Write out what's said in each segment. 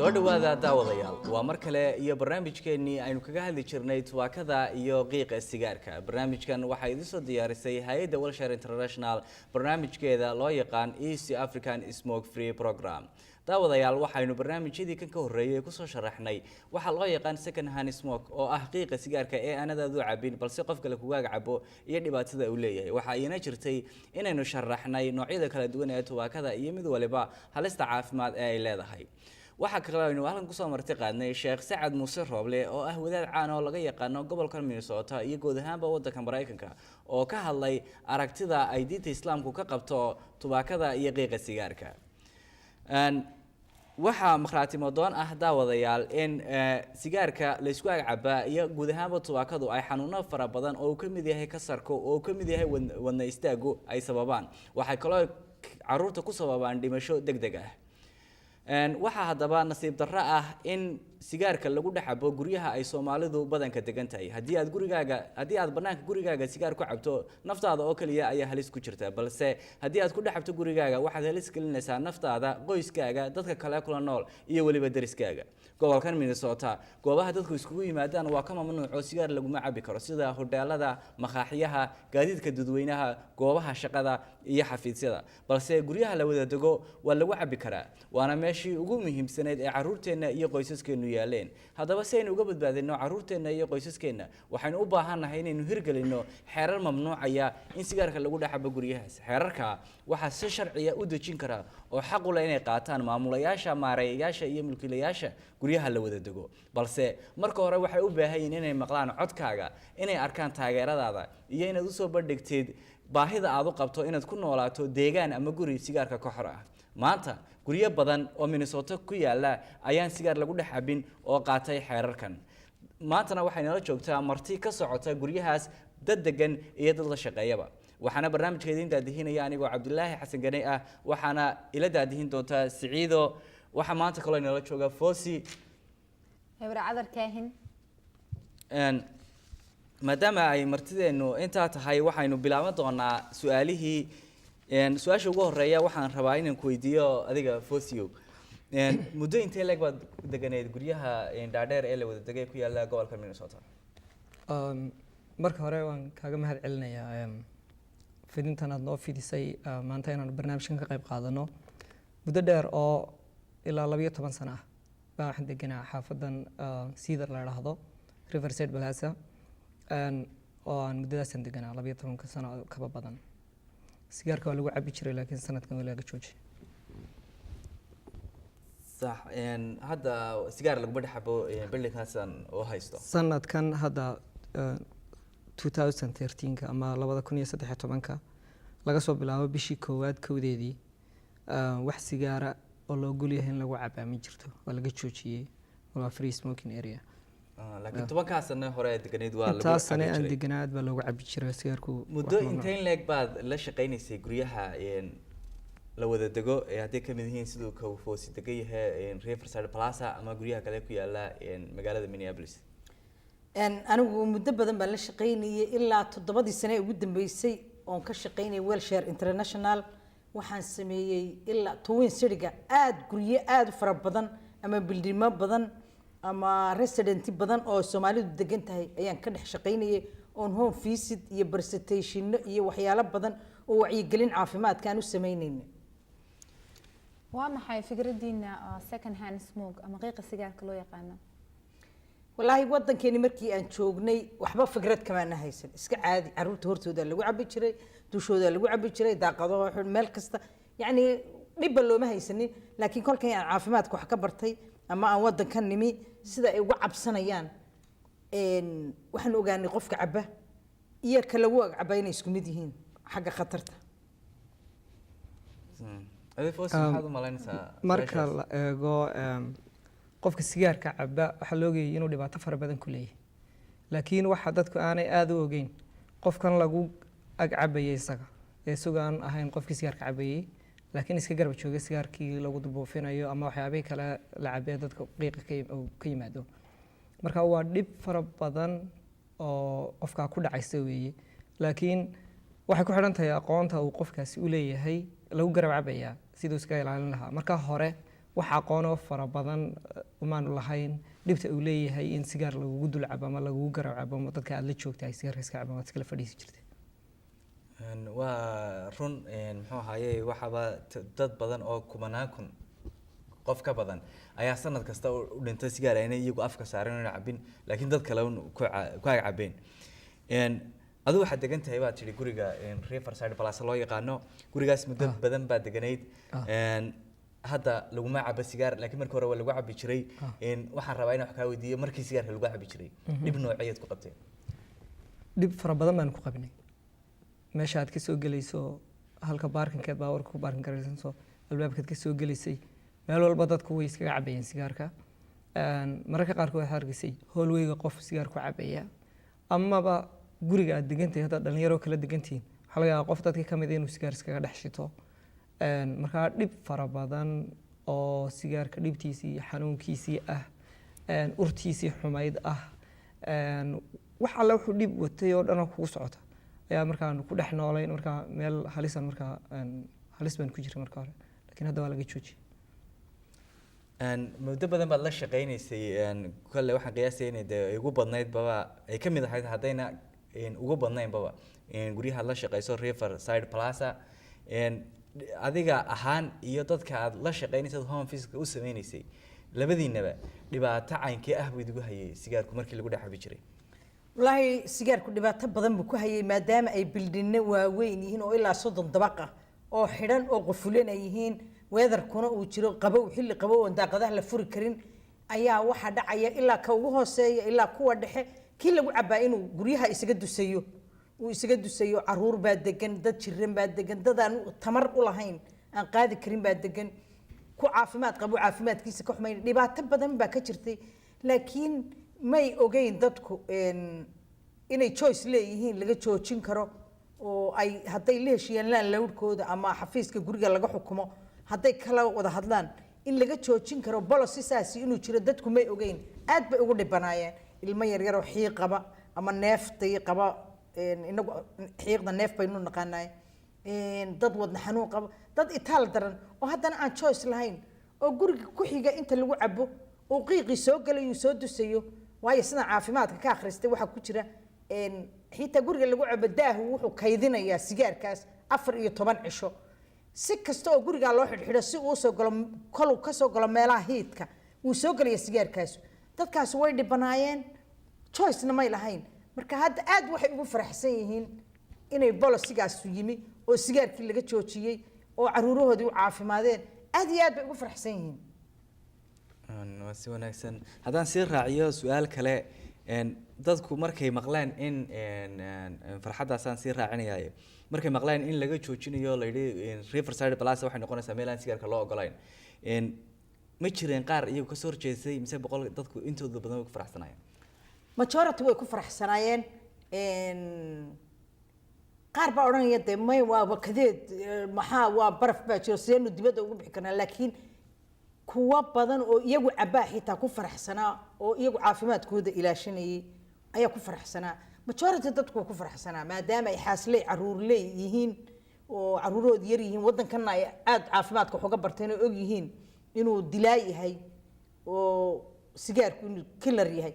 soo dhawaada daawadayaal waa mar kale iyo barnaamijkeennii aynu kaga hadli jirnay tubaakada iyo qiiqa sigaarka. barnaamijkan waxaa idin soo diyaarisay hay'adda Welshare International barnaamijkeeda loo yaqaan East African Smoke Free Program. daawadayaal waxaynu barnaamijyadii kan ka horeeyay ku soo sharaxnay waxa loo yaqaan second hand smoke oo ah qiiqa sigaarka ee aanadaadu cabin balse qof kale kuga cabo iyo dhibaatada uu leeyahay. waxa ayna jirtay inaynu sharaxnay noocyada kala duwan ee tubaakada iyo mid waliba halista caafimaad ee ay leedahay. waxa kale oo aynu halkan ku soo marti qaadnay Sheekh Sacad Muuse Rooble oo ah wadaad caan oo laga yaqaan gobolka Minnesota iyo guud ahaanba waddanka Mareykanka oo ka hadlay aragtida ay diinta Islaamku ka qabto tubaakada iyo qiiqa sigaarka. waxa marxaatimo doon ah daawadayaal in sigaarka la isku agcaba iyo guud ahaanba tubaakadu ay xanuuno fara badan oo ka mid yahay kasarka oo ka mid yahay wadna istaagu ay sababaan. waxay kaloo caruurta ku sababaan dhimasho degdeg ah. waxa hadaba nasiib darro ah in sigaarka lagu dhaxabo guryaha ay Soomaalidu badanka degan tahay. hadii aad banaanka gurigaaga sigaar ku cabto naftaada oo kaliya ayaa halis ku jirta, balse hadii aad ku dhaxabto gurigaaga waxaad halis gelinaysaa naftaada, qoyskaaga, dadka kale kula nool iyo waliba dariskaaga. gobolkan Minnesota goobaha dadku iskugu yimaadaan waa ka mamnuuc oo sigaar lagu ma cabi karo, sida hoteelada, maqaaxiyaha, gaadiidka dadweynaha, goobaha shaqada iyo xafiisyada, balse guryaha la wada dego waa lagu cabi karaa. waana meeshii ugu muhiimsaneed ee caruurteena iyo qoysaskeenu yaaleen. hadaba si aynu uga badbaadino caruurteena iyo qoysaskeena waxaynu u baahanahay inaynu hirgelino xeerar mamnuucaya in sigaarka lagu dhaxabo guryahaas. xeerarka waxa si sharciya u dejin kara oo xaq u leh inay qaataan maamulayaasha, maareeyayaasha iyo mulkiilayaasha guryaha la wada dego, balse marka hore waxay u baahan yihiin inay maqlaan codkaaga, inay arkaan taageeradaada iyo inaad u soo bandhigtid baahida aad u qabto inaad ku noolaato deegaan ama guri sigaarka ka xor ah. maanta guryo badan oo Minnesota ku yaala ayaan sigaar lagu dhaxabin oo qaatay xeerarkan. maantana waxay nala joogtaa marti ka socota guryahaas, dad degan iyo dad la shaqeeyaba. waxaana barnaamijkeeda inta dahinaya anigoo Cabdulaahi Xasan Ganay ah, waxaana ila daadihin doonta Siciido. waxa maanta kale nala jooga Foosi hebra cadar kaahin. maadaama ay martideenu inta tahay waxaynu bilaaban doonaa su'aalihii. su-aasha ugu horeeya waxaan rabaa inaan ku weydiiyo adiga Foosio, muddo intee leeg baad deganeed guryaha dhaadheer ee la wada degay ku yaala gobolka Minnesota? marka hore waan kaaga mahad celinayaa fidintan aad noo fidisay maanta inaan barnaamijkan ka qayb qaadano. muddo dheer oo ilaa 12 sano ah baa waxaan deganaa xaafadan Cedar la yiraahdo, Riverside Plaza, oo aan muddadaas deganaa 12 sano ka badan. sigaarka waa lagu cabi jiray laakiin sanadkan waa laga joojiyay. صح هذا سيجار لو بدي حبه بلي كاسن أو هايستو sanadkan hadda 2013 ama 2013 laga soo bilaabo bishii koowaad kowdeedii wax sigaara oo loo gol yahay in lagu cabaa ma jirto, waa laga joojiyay. waa free smoking area. laakiin tobankaasna hore deganeed waa lagu taas sana aan deganaad baa lagu cabi jiray sigaarku. muddo inteen leeg baad la shaqeynaysay guryaha la wada dego ee hadii ka mid yihiin sidoo ka Foosi degay yahay Riverside Plaza ama guryaha kale ku yaala magaalada Minneapolis? anigu muddo badan baan la shaqeynayay ilaa 7 sano ugu dambeysay oon ka shaqeynay Welshare International. waxaan sameeyay ilaa Twin City-ga guryo aad u fara badan ama bildimo badan ama resident badan oo Soomaalidu degan tahay ayaan ka dhex shaqeynayay on home visit iyo presentation iyo waxyaalo badan oo wacyigelin caafimaadka aan u sameeynayna. waa maxay fikradiina second hand smoke ama qiiqa sigaarka loo yaqaan? wallahi wadankeeni markii aan joognay waxba fikrad kama haysan, iska caadi caruurta hortooda lagu cabi jiray, dushooda lagu cabi jiray, daaqadaha meel kasta, yani dhib looma haysanin. laakiin kolkay aan caafimaadka wax ka bartay ama aan wadankan nimi sida ay uga cabsanayaan waxaan ogaanay qofka caba iyo kala lagu caba inay isku mid yihiin xagga khatarta. marka la eego qofka sigaarka caba waxa loo geeyay inuu dhibaato fara badan ku leeyahay, laakiin waxa dadku aanay aad u ogeyn qofkan lagu ag cabayay isaga ee sugan ahayn qofkii sigaarka cabayay, laakiin iska garab joogay sigaarkii lagu dubuufinayo ama waxyaabo kale la cabay dadka qiiqa ka yimaado. marka waa dhib fara badan oo qofka ku dhacaysa weeye, laakiin waxay ku xiran tahay aqoonta uu qofkaasi u leeyahay lagu garab cabaya sidoo iska ilaalin lahaa. marka hore wax aqoonoo fara badan umaanu lahayn dhibta uu leeyahay in sigaar lagugu dul cabo ama lagugu garab cabo ama dadka aad la joogtahay sigaarka iska cabo waad iskala fadhiisi jirtay waa run muxuu ahaaye waxaaba dad badan oo kumanaan kun qof ka badan ayaa sanad kasta u dhintay sigaar ayna iyagu afka saarin oo cabin laakiin dad kale ku ag cabeen adigu waxaad degan tahay baad tidhi guriga Riverside Plaza loo yaqaano gurigaas muddo badan baad deganayd hadda laguma cabo sigaar laakiin markii hore waa lagu cabi jiray waxaan rabaa inaan wax kaa weydiiyo markii sigaarka lagu cabi jiray dhib nooceed ku qabteen dhib fara badan baan ku qabnay meesha aad ka soo gelayso halka baarkinkeed baawarka ku baarkin garaysanso albaabkeed ka soo gelaysay meel walba dadku way iskaga cabayeen sigaarka mararka qaarkood waxaad arkaysay howlweyga qof sigaar ku cabaya amaba guriga aad degantahay haddaad dhalinyaro kala degantihiin waxaa laga yaabaa qof dadka ka mid inuu sigaar iskaga dhex shito markaa dhib fara badan oo sigaarka dhibtiisii iyo xanuunkiisii ah urtiisii xumayd ah wax alle wuxuu dhib watay oo dhan kugu socota ayaa markaan ku dhex noolayn markaa meel halisan markaa halis baan ku jiray marka hore laakiin hadda waa laga joojiyey muddo badan baad la shaqaynaysay kolle waxaan qiyaasay inay dee ugu badnayd baba ay ka mid ahayd haddayna ugu badnayn baba guryaha la shaqayso Riverside Plaza adiga ahaan iyo dadka aad la shaqaynaysay home office u sameynaysay labadiinaba dhibaato caynkee ah buu idigu hayay sigaarku markii lagu dhex cabi jiray wallaahi sigaarku dhibaato badan buu ku hayay maadaama ay bildhinno waaweyn yihiin oo ilaa 30 dabaq ah oo xidhan oo qofulan ay yihiin weedarkuna uu jiro qabow xilli qabow oo daaqadaha la furi karin ayaa waxa dhacaya ilaa ka ugu hooseeya ilaa kuwa dhexe kii lagu cabaa inuu guryaha isaga dusayo uu isaga dusayo caruur baa degan dad jiran baa degan dad aan tamar u lahayn aan qaadi karin baa degan ku caafimaad qabo caafimaadkiisa ka xumayn dhibaato badan baa ka jirtay laakiin may ogeyn dadku inay choice leeyihiin laga joojin karo oo ay hadday la heshiiyaan laan lawdkooda ama xafiiska guriga laga xukumo hadday kala wada hadlaan in laga joojin karo policy saasi inuu jiro dadku may ogeyn aad bay ugu dhibanaayeen ilmo yar yar oo xiiq qaba ama neeftay qaba inagu xiiqda neef baynu naqaanaay dad wadna xanuun qaba dad itaal daran oo haddana aan choice lahayn oo guriga ku xiga inta lagu cabo oo qiiqi soo galayo soo dusayo waayo sida caafimaadka ka akhristay waxa ku jira xitaa guriga lagu cabo daahu wuxuu kaydinayaa sigaarkaas 4 iyo 10 cisho si kasta oo guriga loo xidhxidho si uu soo galo kol ka soo galo meelaha hiidka uu soo galaya sigaarkaas dadkaas way dhibanaayeen choice na may lahayn marka hadda aad waxay ugu faraxsan yihiin inay bolosigaas yimi oo sigaarkii laga joojiyay oo caruurahoodii u caafimaadeen aad iyo aad bay ugu faraxsan yihiin waa si wanaagsan haddaan sii raaciyo su-aal kale dadku markay maqlaan in farxaddaasaan sii raacinayaaye markay maqlaan in laga joojinayo la yidhi Riverside Plaza waxay noqonaysaa meel aan sigaarka loo ogolayn ma jireen qaar iyagu ka soo horjeestay mise boqol dadku intooda badan way ku faraxsanaayeen majority way ku faraxsanaayeen qaar baa odhanaya dee may waa wakadeed maxaa waa baraf baa jiro sideenu dibadda ugu bixi karnaa laakiin kuwa badan oo iyagu cabaa xitaa ku faraxsanaa oo iyagu caafimaadkooda ilaashanayay ayaa ku faraxsanaa majority dadku ku faraxsanaa maadaama ay xaasley caruur leeyihiin oo caruurooda yar yihiin waddankanna ay aad caafimaadka wax uga barteen oo og yihiin inuu dilaa yahay oo sigaarku inuu killer yahay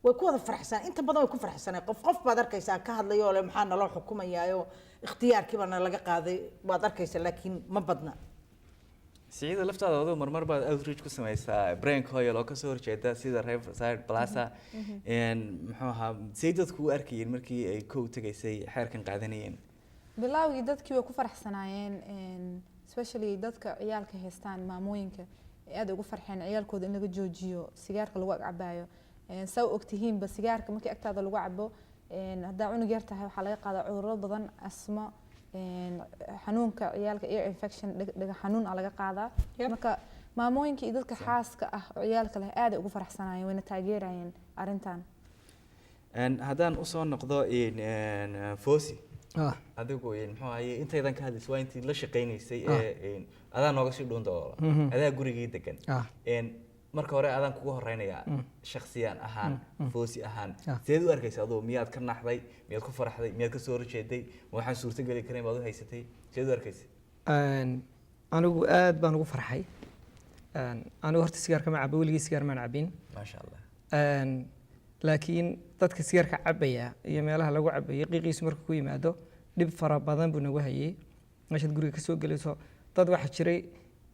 way ku wada faraxsanaa inta badan way ku faraxsanaa qof baad arkaysaa ka hadlayo oo maxaa naloo xukumayaayo ikhtiyaarkiiba na laga qaaday baad arkaysaa laakiin ma badna siciida laftaada adoo marmar baad outreach ku samaysaa brain coil oo kasoo horjeeda sida Riverside Plaza muxuu ahaa say dadku u arkayeen markii ay kow tagaysay xeerkan qaadanayeen bilawgii dadkii way ku faraxsanaayeen especially dadka ciyaalka haystaan maamooyinka aad ugu farxeen ciyaalkooda in laga joojiyo sigaarka lagu cabayo saw ogtihiinba sigaarka markii agtaada lagu cabo haddaa cunug yar tahay waxaa laga qaadaa cudurro badan asmo xanuunka ciyaalka ear infection dhaga xanuun laga qaadaa marka maamooyinka iyo dadka xaaska ah oo ciyaalka leh aad ugu faraxsanaayeen wayna taageerayeen arintan haddaan usoo noqdo Fosi adigu muxuu ahaye intaydan ka hadlaysay waa intii la shaqaynaysay adaa nooga sii dhuunta oo adaa gurigii degan marka hore adaan kugu horeynayaa shakhsiyan ahaan Fosi ahaan sidee u arkaysaa adoo miyaad ka naxday miyaad ku faraxday miyaad ka soo horjeeday waxaan suurta gali karin baad u haysatay sidee u arkaysay anigu aad baan ugu farxay anigu horta sigaarka ma cabo weligii sigaar maan cabin ما شاء الله laakiin dadka sigaarka cabaya iyo meelaha lagu cabayo qiiqiisu markuu ku yimaado dhib fara badan buu nagu hayay meeshaad guriga ka soo gelayso dad waxaa jiray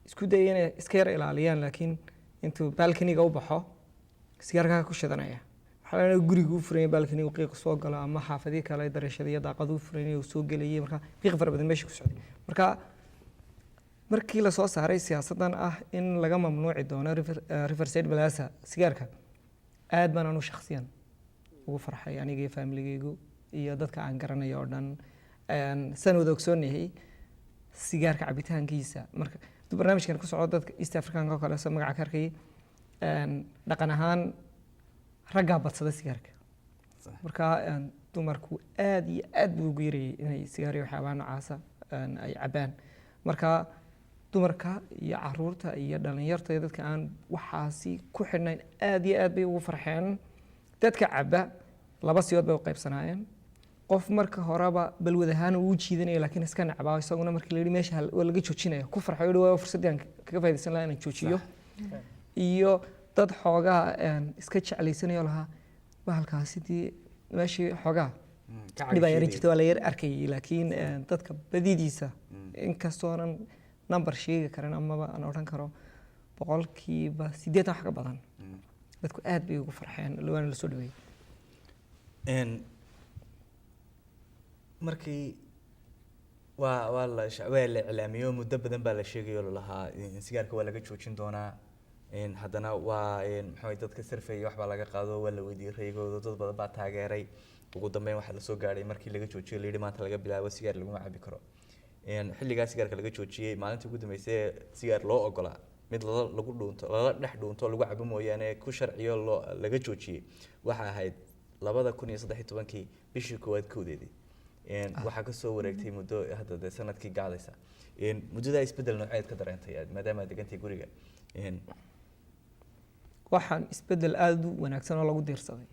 isku dayay inay iska yar ilaaliyaan laakiin intuu balkaniga u baxo sigaarkaa ku shidanaya waxaa laga guriga u furan balkaniga qiiq soo galo ama xaafadii kale darashada iyo daaqadu u furan uu soo gelayay marka qiiq fara badan meesha ku socday marka markii la soo saaray siyaasadan ah in laga mamnuuci doono Riverside Plaza sigaarka aad baan anu shakhsiyan ugu farxay aniga iyo familigaygu iyo dadka aan garanayo oo dhan san wada ogsoonahay sigaarka cabitaankiisa marka barnaamijkan ku socdo dadka East African oo kale soo magaca ka arkay dhaqan ahaan ragga badsada sigaarka marka dumarku aad iyo aad buu ugu yarayay inay sigaar iyo waxyaabaha noocaasa ay cabaan marka dumarka iyo caruurta iyo dhalinyarta iyo dadka aan waxaasi ku xidhnayn aad iyo aad bay ugu farxeen dadka caba laba siyood bay u qaybsanaayeen qof marka horeba balwad ahaan uu jiidanaya laakiin iska nacbaa isaguna markii la yiri meesha laga joojinayo ku farxay oo fursadii aan kaga faa'iideysan lahaa inaan joojiyo iyo dad xoogaa iska jeclaysanaya lahaa bahalkaasi meeshii xoogaa dhibaa yar jirta waa la yar arkayay laakiin dadka badidiisa inkastoonan number sheegi karin amaba aan oran karo boqolkiiba 80 wax ka badan dadku aad bay ugu farxeen lawana la soo dhaweeyay markii waa la iclaamiyo muddo badan baa la sheegayo lahaa sigaarka waa laga joojin doonaa haddana waa maxay dadka survey wax baa laga qaado waa la weydiiyay reegooda dad badan baa taageeray ugu dambeyn waxa la soo gaaray markii laga joojiyay la yiri maanta laga bilaabo sigaar lagu cabi karo xilligaas sigaarka laga joojiyay maalintii ugu dambeysay sigaar loo ogolaa mid lagu dhuunto lala dhex dhuunto lagu cabo mooyaane ku sharciyo laga joojiyay waxa ahayd 2013 bishii koowaad koodeedii waxa ka soo wareegtay muddo hadda sanadkii gaadaysa muddada isbedel nooceed ka dareentay maadaama aad degantay guriga waxaan isbedel aad u wanaagsan oo lagu diirsaday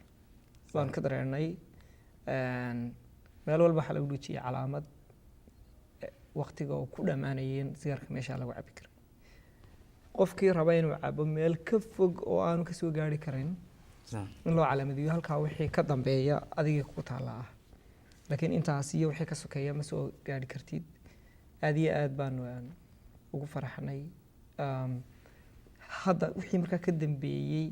waan ka dareernay meel walba waxa lagu dhujiyay calaamad waqtiga uu ku dhamaanayeen sigaarka meesha lagu cabi karo qofkii raba inuu cabo meel ka fog oo aanu ka soo gaari karin in loo calaamadiyo halka wixii ka dambeeya adiga ku taala laakiin intaas iyo wixii ka sokeeya ma soo gaari kartid aad iyo aad baan ugu faraxnay hadda wixii markaa ka dambeeyay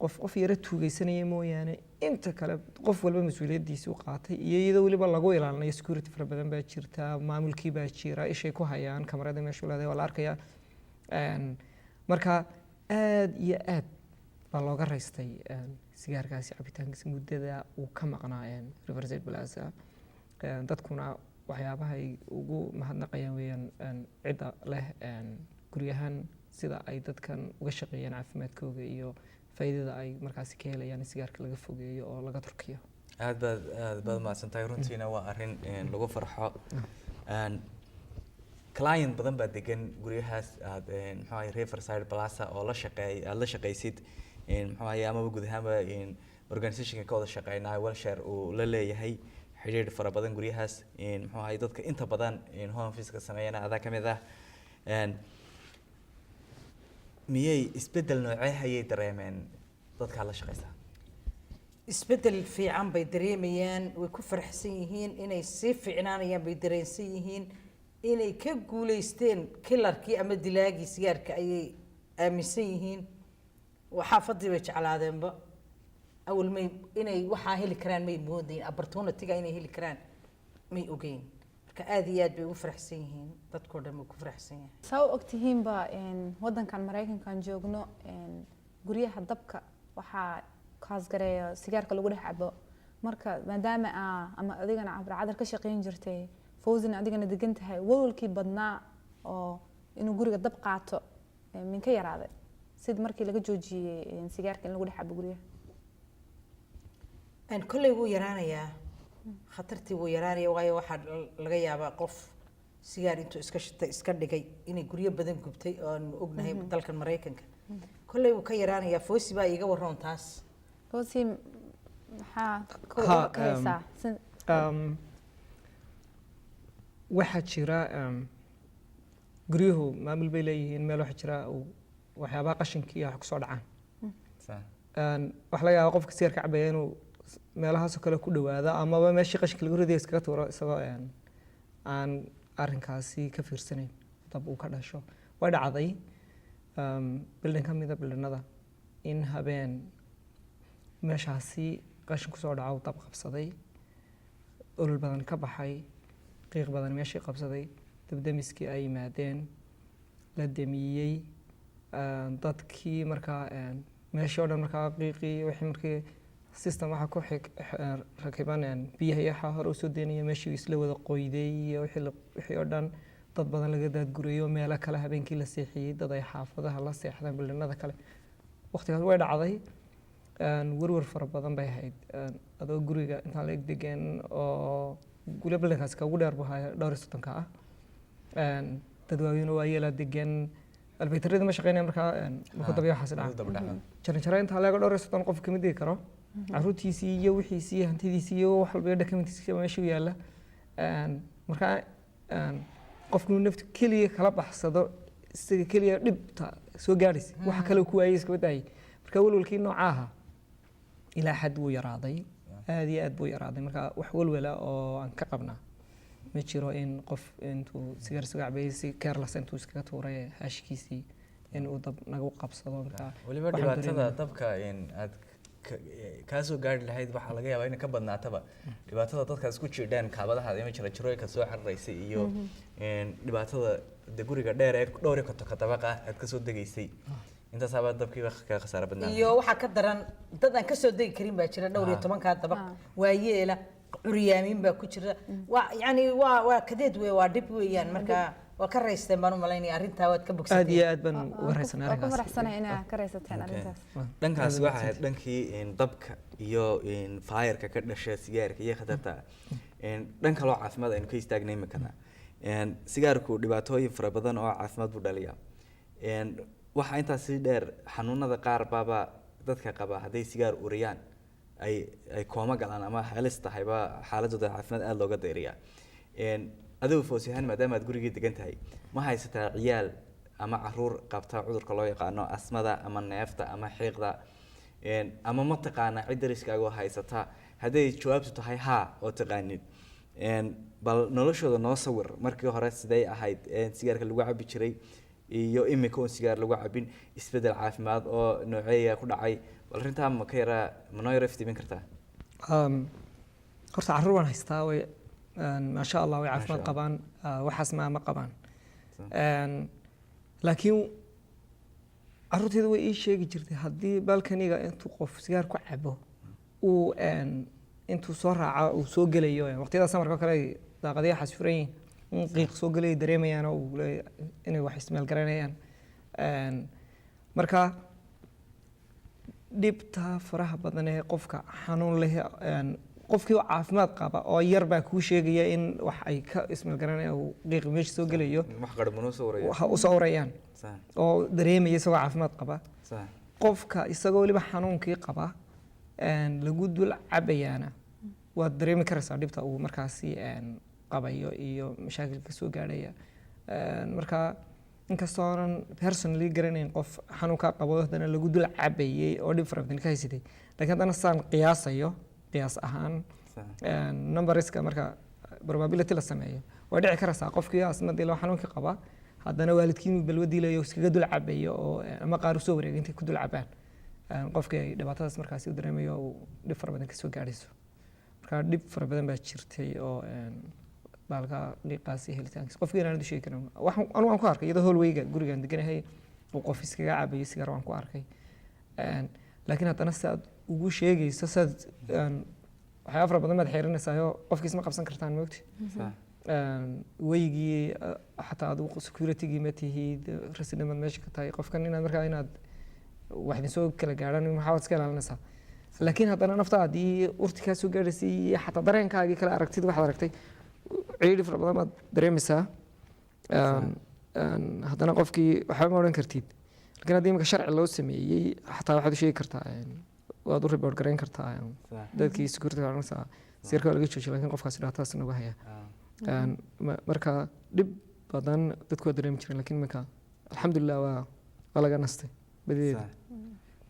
qof yara tuugaysanaya mooyaane inta kale qof walba mas'uuliyadiisa u qaatay iyo iyadoo waliba lagu ilaalinayo security fara badan baa jirta maamulkii baa jira ishay ku hayaan kamarada meesha leedahay waa la arkayaa marka aad iyo aad baa looga raystay sigaarkaasi cabitaankiisa muddada uu ka maqnaa Riverside Plaza dadkuna waxyaabaha ay ugu mahadnaqayaan weeyaan cidda leh guryahan sida ay dadkan uga shaqeeyaan caafimaadkooda iyo faa'iidada ay markaasi ka helayaan sigaarka laga fogeeyo oo laga turkiyo aad baad maasantahay runtiina waa arrin lagu farxo client badan baa degan guryahaas aad muxuu ahay Riverside Plaza oo la shaqeysid muxuu ahay ama guud ahaanba organization ka wada shaqeynaa Welshare uu la leeyahay xiriir fara badan guryahaas muxuu ahay dadka inta badan home office ka sameeyana adaa kamid ah miyay isbedel noocee hayay dareemeen dadka la shaqeysa isbedel fiican bay dareemayaan way ku faraxsan yihiin inay si fiicnaanayaan bay dareensan yihiin inay ka guuleysteen killarkii ama dilaagii sigaarka ayay aaminsan yihiin waxa fadhi bay jeclaadeenba awal may inay waxa heli karaan may moodeen opportunity-ga inay heli karaan may ogeyn marka aad iyo aad bay u faraxsan yihiin dadkoo dhan way ku faraxsan yihiin saa u ogtihiinba wadankan Mareykankan joogno guryaha dabka waxaa kaas gareeyo sigaarka lagu dhex cabo marka maadaama ama adigana cabracadar ka shaqeyn jirtay fawzina adigana degan tahay walwalkii badnaa oo inuu guriga dab qaato min ka yaraaday sid markii laga joojiyay sigaarka in lagu dhex cabo guryaha kolley wuu yaraanayaa khatartii wuu yaraanaya waayo waxaa laga yaabaa qof sigaar intuu iska shitay iska dhigay inay guryo badan gubtay oo aan ognahay dalkan Mareykanka kolley wuu ka yaraanayaa Fawzi baa iga waran taas Fawzi maxaa ka haysaa waxaa jira guryuhu maamul bay leeyihiin meel waxa jira waxyaabaha qashinka iyo wax kusoo dhacaan صح waxa laga yaabaa qofka sigaarka cabaya inuu meelahaas oo kale ku dhawaado amaba meeshii qashinka lagu ridayo iskaga tuuro isagoo aan arrinkaasi ka fiirsanayn dab uu ka dhasho way dhacday bildin ka mida bildinada in habeen meeshaasi qashin kusoo dhaco dab qabsaday olol badan ka baxay qiiq badan meeshii qabsaday dabdamiskii ay yimaadeen la damiyey dadkii markaa meeshii oo dhan markaa qiiqii wixii markii system waxa ku rakiban biyaha yaxa hore u soo deynaya meeshii isla wada qoyday iyo wixii oo dhan dad badan laga daadgurayo meelo kale habeenkii la seexiyey dad ay xaafadaha la seexdaan bildinada kale waqtigaas way dhacday warwar fara badan bay ahayd adoo guriga intaan la eg degan oo guriga bildinkaasi ka ugu dheer buu haya 30 ah dad waaweyn oo ayeela degan albaytarada ma shaqeynaya markaa markuu dabiyo waxaas dhaca jaranjaro intaa laga 30 qof kamid dhigi karo caruurtiisii iyo wixiisii iyo hantidiisii iyo wax walba documentiskiisa meesha u yaala markaa qofku naftu kaliya kala baxsado isaga kaliya dhibta soo gaadhaysa waxa kale ku waayay iska badaayay marka walwalkii noocaha ilaa xad wuu yaraaday aad iyo aad buu yaraaday marka wax walwala oo aan ka qabnaa ma jiro in qof intuu sigaar soo cabay si careless intuu iskaga tuuray hashkiisii in uu dab nagu qabsado marka waliba dhibaatada dabka in aad ka soo gaari lahayd waxa laga yaabaa in ka badnaataba dhibaatada dadka isku jiidheen kaabadaha ama jira jirooyinka soo xarreysay iyo dhibaatada guriga dheer ee dhowr ka dabaqa aad ka soo degaysay intaas abaad dabkii wax ka khasaar badnaa iyo waxa ka daran dad aan ka soo degi karin baa jira 12 ka dabaq waayeela curyaamin baa ku jira waa kadeed waa dib weeyaan marka waa ka raysteen baan u malaynaya arrintaa waad ka bogsatay aad iyo aad baan uga raysanahay arrintaas ku faraxsanahay inaad ka raysateen arrintaas dhankaas waxa ahayd dhankii dabka iyo fire-ka ka dhashay sigaarka iyo khatarta dhanka loo caafimaad aynu ka istaagnay makana sigaarku dhibaatooyin fara badan oo caafimaad buu dhaliyaa waxa intaas si dheer xanuunada qaar baaba dadka qaba haday sigaar uriyaan ay kooma galaan ama halis tahayba xaaladooda caafimaad aad looga deeriyaa adigu foosihan maadaama aad gurigii degan tahay ma haysataa ciyaal ama caruur qabta cudurka loo yaqaano asmada ama neefta ama xiiqda ama ma taqaana cid dariskaaga haysata haday jawaabtu tahay ha oo taqaanid bal noloshooda noo sawir markii hore sidee ahayd sigaarka lagu cabi jiray iyo imika oo sigaar lagu cabin isbedel caafimaad oo nooceeya ku dhacay bal arintaa ma ka yara ma noo yara iftiimin kartaa horta caruur waan haystaa way ما شاء الله ويعافمد قبان وحس ما قبان لكن عروتي ذو إيش شيء جرتي هدي بالكنيجا أنتو قف سيار كعبه وأن أنتو صرع وسوق لي يعني وقت هذا سمر كذا ذا قضية حسفرين قيق سوق لي دريمي أنا ولا إني واحد اسمه القرنيان يعني مركا دبتها فرح بدنه قفك حنون له يعني qofkii caafimaad qaba oo yar baa ku sheegaya in wax ay ka ismaal garanayaan oo qiiq meesha soo galayo wax qarmuno soo warayaan waxa u soo warayaan oo dareemaya isagoo caafimaad qaba qofka isagoo waliba xanuunkii qaba lagu dul cabayana waa dareemi karaysaa dhibta uu markaasi qabayo iyo mashaakilka soo gaaraya marka inkastoo aan personally garanayn qof xanuunka qabo hadana lagu dul cabayay oo dhib fara badan ka haysatay laakiin hadana saan qiyaasayo qiyaas ahaan numberiska marka probability la sameeyo way dhici karaysaa qofkii asmadii loo xanuunka qaba haddana waalidkiin balwadii leeyahay iskaga dul cabayo oo ama qaar soo wareegay intay ku dul cabaan qofkii dhibaatadaas markaas uu dareemayo oo dhib fara badan ka soo gaarayso marka dhib fara badan baa jirtay oo baalka dhiiqaasi helitaankiisa qofkii aan sheegi karin waxaan waan ku arkay iyadoo hallwayga guriga deganahay oo qof iskaga cabayo sigaar waan ku arkay laakiin haddana si aad ugu sheegayso sad waxyaabo fara badan baad xeerinaysaa qofkiis ma qabsan kartaan moogti weygii xataa adigu security-gii ma tihid residimad meesha ka tahay qofkan inaad markaa inaad wax idin soo kala gaadhan maxaa waad iska ilaalinaysaa laakiin haddana nafta haddii urti kaa soo gaadhaysay iyo xataa dareenkaagii kale aragtid waxaad aragtay ciidhi fara badan baad dareemaysaa haddana qofkii waxba ma odhan kartid laakiin haddii imika sharci loo sameeyey xataa waxaad u sheegi kartaa waad u report garayn kartaa dadkii security garanaysaa sirka laga joojiyo laakiin qofkaas dhibaatadaas nagu haya marka dhib badan dadku waa dareemi jireen laakiin imika alxamdulilah waa waa laga nastay badideeda. Sax.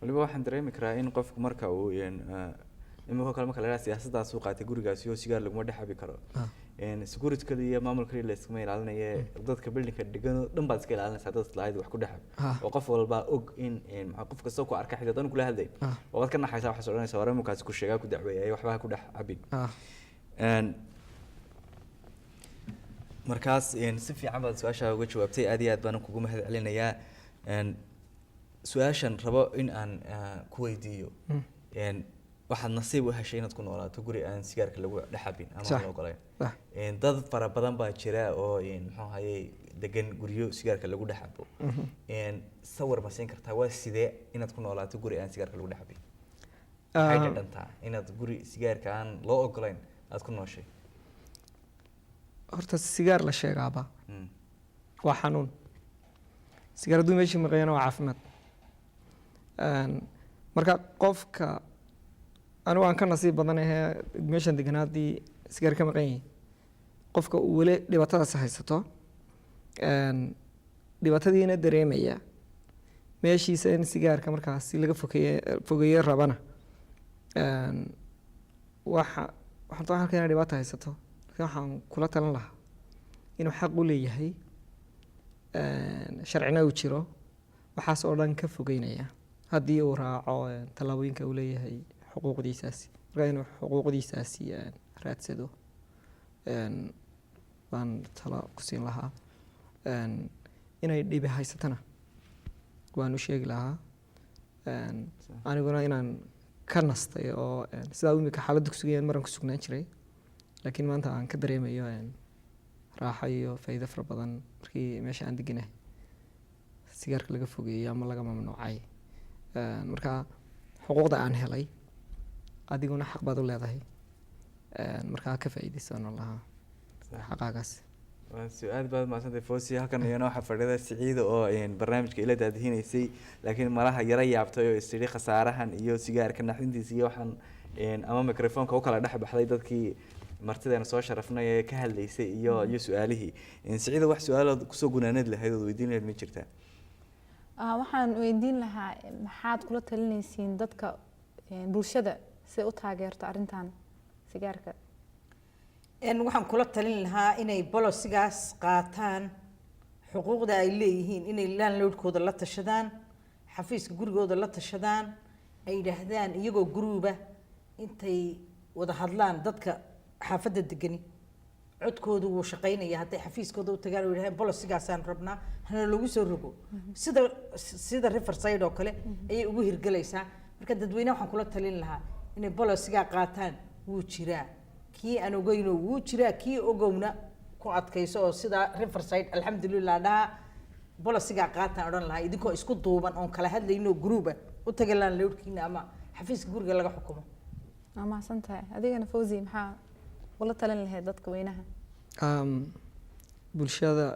waliba waxaan dareemi karaa in qofku marka uu imika kale marka la yidhaha siyaasaddaas uu qaatay gurigaasi oo sigaar laguma dhex cabi karo security kale iyo maamul kale la iskama ilaalinaye dadka buildingka degan oo dhan baad iska ilaalinaysaa dad lahayd wax ku dhex cab oo qof walba og in maxaa qof kasta ku arka xitaa dan kula hadlay oo waad ka naxaysaa waxaad odhanaysaa hore markaas ku sheegaa ku dacweeyay waxba ku dhex cabin markaas si fiican baad su-aasha uga jawaabtay aad iyo aad baan kugu mahad celinayaa su-aashan rabo in aan ku weydiiyo waxaad nasiib u heshay inaad ku noolaato guri aan sigaarka lagu dhex cabin ama aan ogolayn dad fara badan baa jira oo muxuu ahaye degan guryo sigaarka lagu dhex cabo sawir ma siin kartaa waa sidee inaad ku noolaato guri aan sigaarka lagu dhex cabin maxay dhadhantaa inaad guri sigaarka aan loo ogolayn aad ku nooshay horta sigaar la sheegaaba waa xanuun sigaar hadduu meeshii maqayana waa caafimaad marka qofka anigu aan ka nasiib badanahee meeshan deganaadii sigaar ka maqan yihiin qofka uu weli dhibaatadaasi haysato dhibaatadiina dareemaya meeshiisa in sigaarka markaasi laga fogeeye rabana waxaan halka inay dhibaata haysato laakiin waxaan kula talin lahaa inuu xaq u leeyahay sharcina uu jiro waxaas oo dhan ka fogeynaya haddii uu raaco tallaabooyinka uu leeyahay xuquuqdiisaasi marka inuu xuquuqdiisaasi raadsado baan talo ku siin lahaa inay dhibi haysatana waan u sheegi lahaa aniguna inaan ka nastay oo sidaa imika xaaladda ku sugayaan maran ku sugnaan jiray laakiin maanta aan ka dareemayo raaxo iyo faa'iido fara badan markii meesha aan deganahay sigaarka laga fogeeyey ama laga mamnuucay marka xuquuqda aan helay adiguna xaq baad u leedahay markaa ka faa'iidaysan lahaa xaqaagaas aad baad mahadsantay Fawzi halkan iyana waxaa fadhida Siciido oo barnaamijka ila daadihinaysay laakiin malaha yara yaabtay oo istiri khasaarahan iyo sigaarka naxdintiisa iyo waxaan ama microphone-ka u kala dhex baxday dadkii martideena soo sharafnay ee ka hadlaysay iyo su'aalihii Siciido wax su'aalood kusoo gunaanad lahayd oo weydiin lahayd ma jirtaa waxaan weydiin lahaa maxaad kula talinaysiin dadka bulshada si u taageerto arrintan sigaarka waxaan kula talin lahaa inay bolosigaas qaataan xuquuqda ay leeyihiin inay landlordkooda la tashadaan xafiiska gurigooda la tashadaan ay yidhaahdaan iyagoo guruuba intay wada hadlaan dadka xaafadda degani codkoodu wuu shaqaynaya hadday xafiiskooda u tagaan oo yidhahdaan bolosigaasaan rabnaa hana lagu soo rogo sida riverside oo kale ayay ugu hirgelaysaa marka dadweynaha waxaan kula talin lahaa inay bolosigaa qaataan wuu jiraa kii aan ogeyno wuu jiraa kii ogowna ku adkayso oo sidaa riverside alxamdulilah dhaha bolosigaa qaataan odhan lahaa idinkoo isku duuban oon kala hadlayno gruuba u taga landlordkiina ama xafiiska guriga laga xukumo waa mahadsan tahay adigana Fawzi maxaa ula talin lahayd dadka weynaha bulshada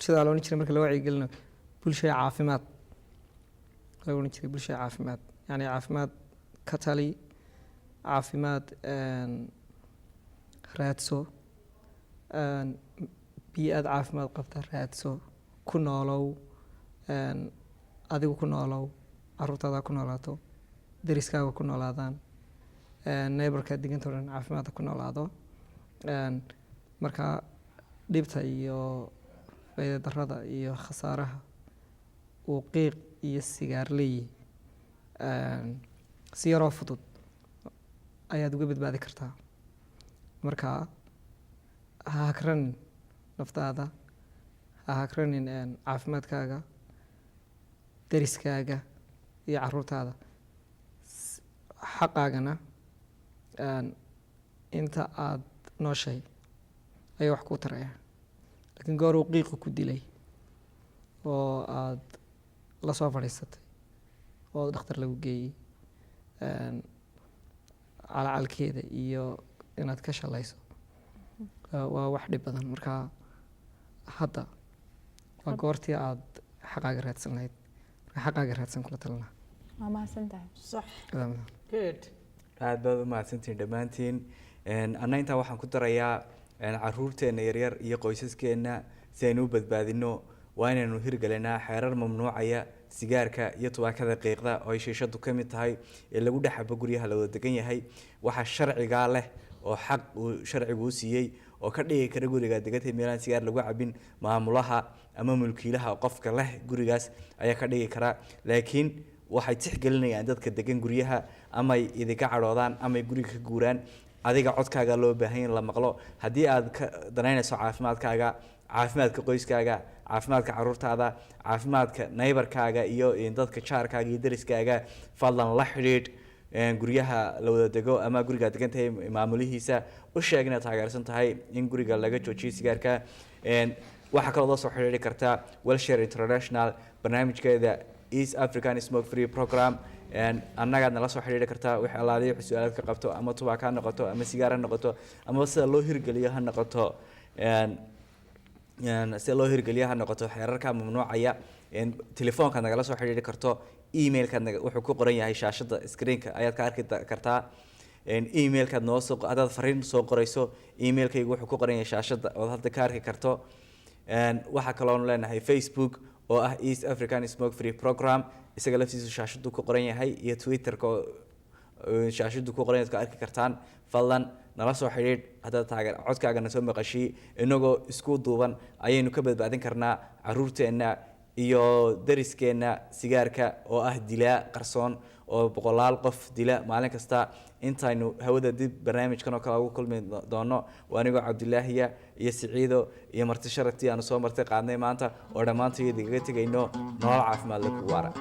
loo oran jiray marka la wacyigelino bulshada caafimaad loo oran jiray bulshada caafimaad yani caafimaad ka tali caafimaad raadso biyo-ad caafimaad qabta raadso ku noolow adigu ku noolow caruurtaada ku noolaato dariskaaga ku noolaadaan neighborka deganta o dhan caafimaadka ku noolaado marka dhibta iyo faa'iido darrada iyo khasaaraha uu qiiq iyo sigaar leeyihi si yaroo fudud ayaad uga badbaadi kartaa marka ha hakranin naftaada ha hakranin caafimaadkaaga dariskaaga iyo caruurtaada xaqaagana inta aada nooshahay ayaa wax kuu taraya laakiin goor uu qiiqa ku dilay oo aada la soo fadhiisatay oo dhakhtar lagu geeyey calacalkeeda iyo inaad ka shalayso waa wax dhib badan marka hadda waa goortii aada xaqaaga raadsan lahayd marka xaqaaga raadsan kula talina waa mahadsan tahay صح good aad baad u mahadsantihiin dhammaantiin anna intaa waxaan ku darayaa caruurteena yaryar iyo qoysaskeena si aynu u badbaadino waa inaynu hirgelinaa xeerar mamnuucaya sigaarka iyo tubaakada qiiqda oo ay shiishadu ka mid tahay ee lagu dhexabo guryaha la wada degan yahay waxa sharciga leh oo xaq uu sharcigu u siiyey oo ka dhigi kara guriga degatay meelaan sigaar lagu cabin maamulaha ama mulkiilaha qofka leh gurigaas ayaa ka dhigi kara laakiin waxay tixgelinayaan dadka degan guryaha ama ay idinka cadhoodaan ama ay guriga ka guuraan adiga codkaaga loo baahan in la maqlo haddii aad ka danaynayso caafimaadkaaga caafimaadka qoyskaaga caafimaadka caruurtaada caafimaadka neighborkaaga iyo dadka jaarkaaga iyo dariskaaga fadlan la xidhiidh guryaha la wada dego ama guriga degan tahay maamulihiisa u sheeg inaad taageersan tahay in guriga laga joojiyo sigaarka waxaa kaloo la soo xiriiri kartaa Welshare International barnaamijkeeda East African Smoke Free Program annagaad nala soo xiriiri kartaa wix alaaliyo su'aalaad ka qabto ama tubaak ha noqoto ama sigaar ha noqoto ama sida loo hirgeliyo ha noqoto sida loo hirgeliyo ha noqoto xeerarka mamnuucaya telefoonka nagala soo xiriiri karto emailka wuxuu ku qoran yahay shaashada screenka ayaad ka arki kartaa emailka noo soo hadaad fariin soo qorayso emailkaygu wuxuu ku qoran yahay shaashada oo hadda ka arki karto waxa kale oo leenahay Facebook oo ah East African Smoke Free Program isaga laftiisu shaashadu ku qoran yahay iyo Twitterka shaashadu ku qoran yahay ka arki kartaan fadlan nala soo xiriir hadda taageer codkaaga na soo maqashii inagoo isku duuban ayaynu ka badbaadin karnaa caruurteena iyo dariskeena sigaarka oo ah dilaa qarsoon oo boqolaal qof dila maalin kasta intaynu hawada dib barnaamijkan oo kale ugu kulmi doono waa anigoo Cabdilaahiya iyo Siciido iyo marti sharaftii aan soo martay qaadnay maanta oo dhamaantood idiga tagayno nolol caafimaad leh ku waara